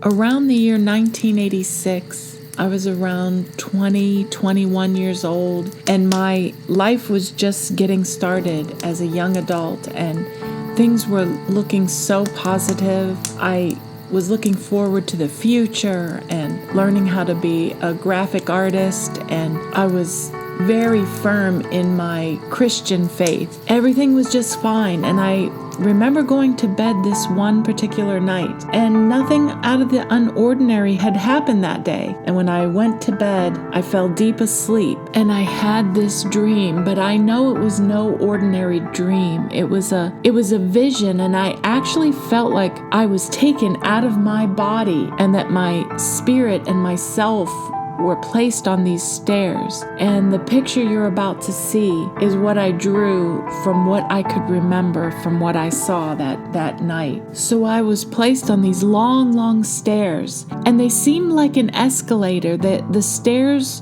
Around the year 1986, I was around 20, 21 years old, and my life was just getting started as a young adult, and things were looking so positive. I was looking forward to the future and learning how to be a graphic artist, and I was very firm in my Christian faith. Everything was just fine, and I remember going to bed this one particular night, and nothing out of the unordinary had happened that day. And when I went to bed, I fell deep asleep, and I had this dream, but I know it was no ordinary dream. It was a vision, and I actually felt like I was taken out of my body, and that my spirit and myself were placed on these stairs. And the picture you're about to see is what I drew from what I could remember from what I saw that night. So I was placed on these long stairs, and they seemed like an escalator. The stairs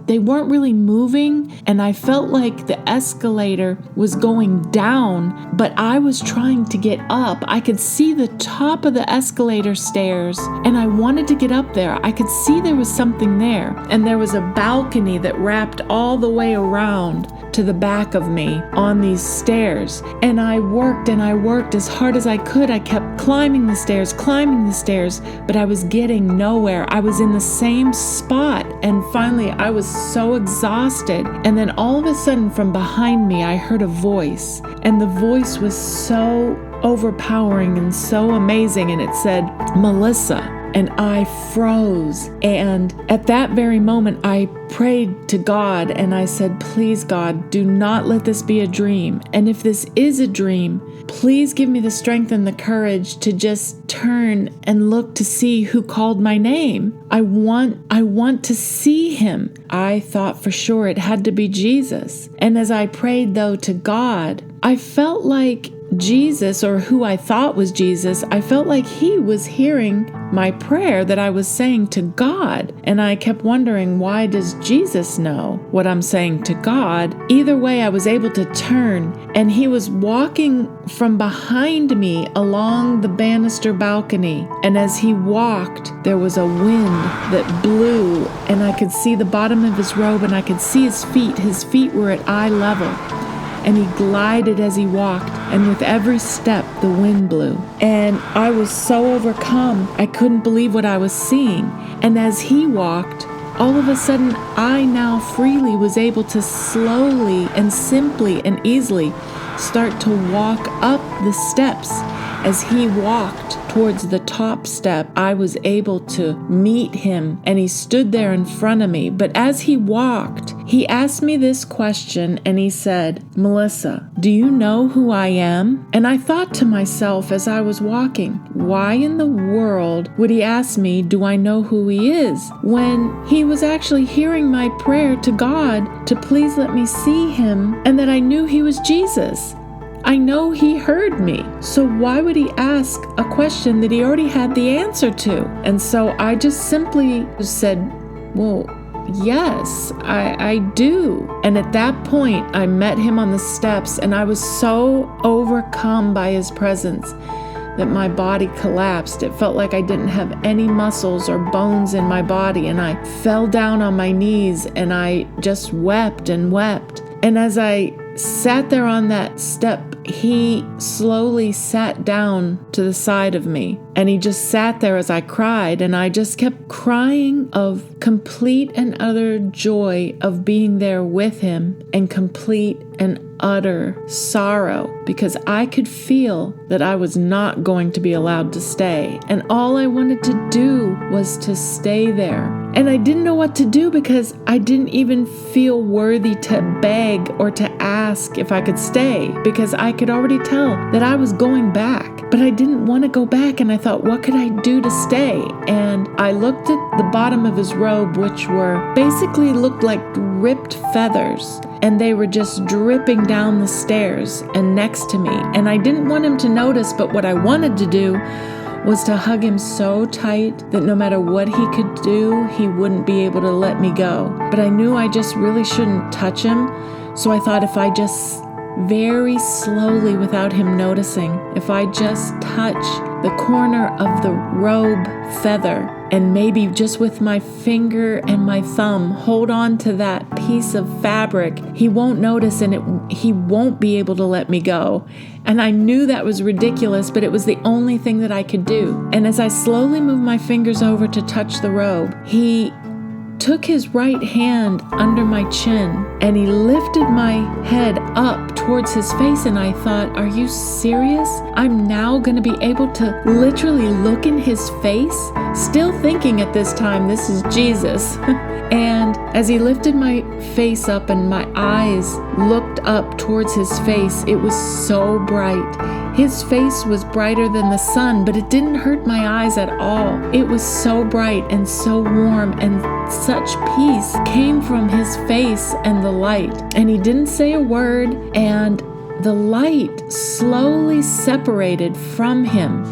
they weren't really moving, and I felt like the escalator was going down, but I was trying to get up. I could see the top of the escalator stairs, and I wanted to get up there. I could see there was something there, and there was a balcony that wrapped all the way around to the back of me on these stairs. And I worked as hard as I could. I kept climbing the stairs, but I was getting nowhere. I was in the same spot, and finally I was so exhausted. And then all of a sudden from behind me, I heard a voice, and the voice was so overpowering and so amazing, and it said, "Melissa." And I froze. And at that very moment, I prayed to God, and I said, "Please, God, do not let this be a dream. And if this is a dream, please give me the strength and the courage to just turn and look to see who called my name. I want to see him." I thought for sure it had to be Jesus. And as I prayed, though, to God, I felt like Jesus, or who I thought was Jesus, I felt like he was hearing my prayer that I was saying to God. And I kept wondering, why does Jesus know what I'm saying to God? Either way, I was able to turn, and he was walking from behind me along the banister balcony. And as he walked, there was a wind that blew, and I could see the bottom of his robe, and I could see his feet. His feet were at eye level. And he glided as he walked, and with every step, the wind blew. And I was so overcome, I couldn't believe what I was seeing. And as he walked, all of a sudden, I now freely was able to slowly and simply and easily start to walk up the steps. As he walked towards the top step, I was able to meet him, and he stood there in front of me. But as he walked, he asked me this question, and he said, "Melissa, do you know who I am?" And I thought to myself as I was walking, why in the world would he ask me, do I know who he is, when he was actually hearing my prayer to God to please let me see him, and that I knew he was Jesus? I know he heard me. So why would he ask a question that he already had the answer to? And so I just simply said, "Well, yes, I do." And at that point, I met him on the steps, and I was so overcome by his presence that my body collapsed. It felt like I didn't have any muscles or bones in my body, and I fell down on my knees, and I just wept and wept. And as I sat there on that step, he slowly sat down to the side of me, and he just sat there as I cried, and I just kept crying of complete and utter joy of being there with him, and complete and utter sorrow, because I could feel that I was not going to be allowed to stay, and all I wanted to do was to stay there. And I didn't know what to do, because I didn't even feel worthy to beg or to ask if I could stay, because I could already tell that I was going back. But I didn't want to go back, and I thought, what could I do to stay? And I looked at the bottom of his robe, which basically looked like ripped feathers, and they were just dripping down the stairs and next to me. And I didn't want him to notice, but what I wanted to do was to hug him so tight that no matter what he could do, he wouldn't be able to let me go. But I knew I just really shouldn't touch him, so I thought if I just very slowly without him noticing, if I just touch the corner of the robe feather and maybe just with my finger and my thumb hold on to that piece of fabric, he won't notice and he won't be able to let me go. And I knew that was ridiculous, but it was the only thing that I could do. And as I slowly moved my fingers over to touch the robe, he took his right hand under my chin and he lifted my head up towards his face, and I thought, are you serious? I'm now going to be able to literally look in his face? Still thinking at this time, this is Jesus. And as he lifted my face up and my eyes looked up towards his face, it was so bright. His face was brighter than the sun, but it didn't hurt my eyes at all. It was so bright and so warm, and such peace came from his face and the light. And he didn't say a word, and the light slowly separated from him.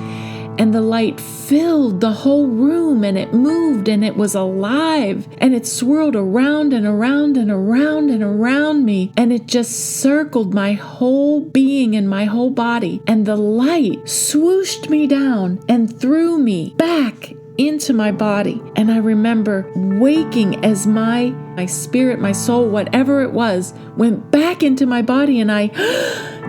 And the light filled the whole room, and it moved, and it was alive, and it swirled around and around and around and around me, and it just circled my whole being and my whole body. And the light swooshed me down and threw me back into my body. And I remember waking as my spirit, my soul, whatever it was, went back into my body, and I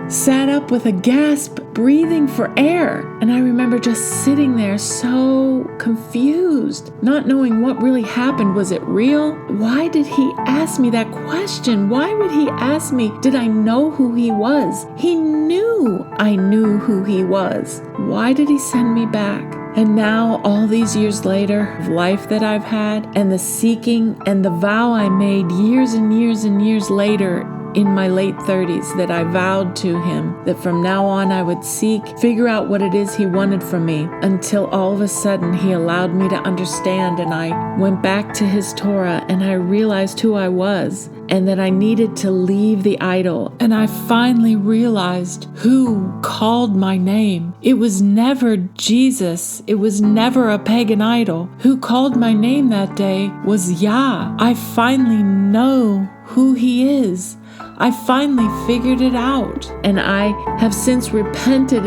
sat up with a gasp, breathing for air. And I remember just sitting there so confused, not knowing what really happened. Was it real? Why did he ask me that question? Why would he ask me, did I know who he was? He knew I knew who he was. Why did he send me back? And now, all these years later, of life that I've had, and the seeking and the vow I made years and years and years later in my late 30s, that I vowed to him that from now on I would seek, figure out what it is he wanted from me, until all of a sudden he allowed me to understand, and I went back to his Torah, and I realized who I was, and that I needed to leave the idol. And I finally realized who called my name. It was never Jesus. It was never a pagan idol. Who called my name that day was Yah. I finally know who he is. I finally figured it out, and I have since repented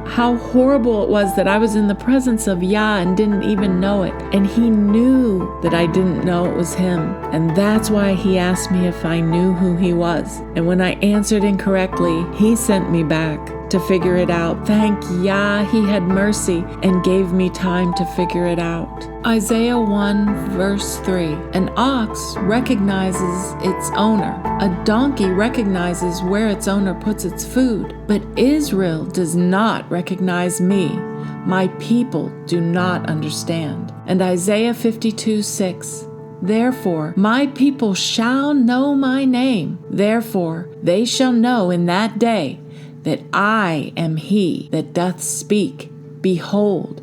how horrible it was that I was in the presence of Yah and didn't even know it. And he knew that I didn't know it was him. And that's why he asked me if I knew who he was. And when I answered incorrectly, he sent me back to figure it out. Thank Yah, he had mercy and gave me time to figure it out. Isaiah 1 verse 3. An ox recognizes its owner. A donkey recognizes where its owner puts its food. But Israel does not recognize me. My people do not understand. And Isaiah 52:6. Therefore, my people shall know my name. Therefore, they shall know in that day that I am he that doth speak. Behold,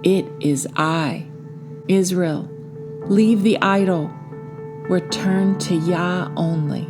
it is I. Israel, leave the idol. Return to Yah only.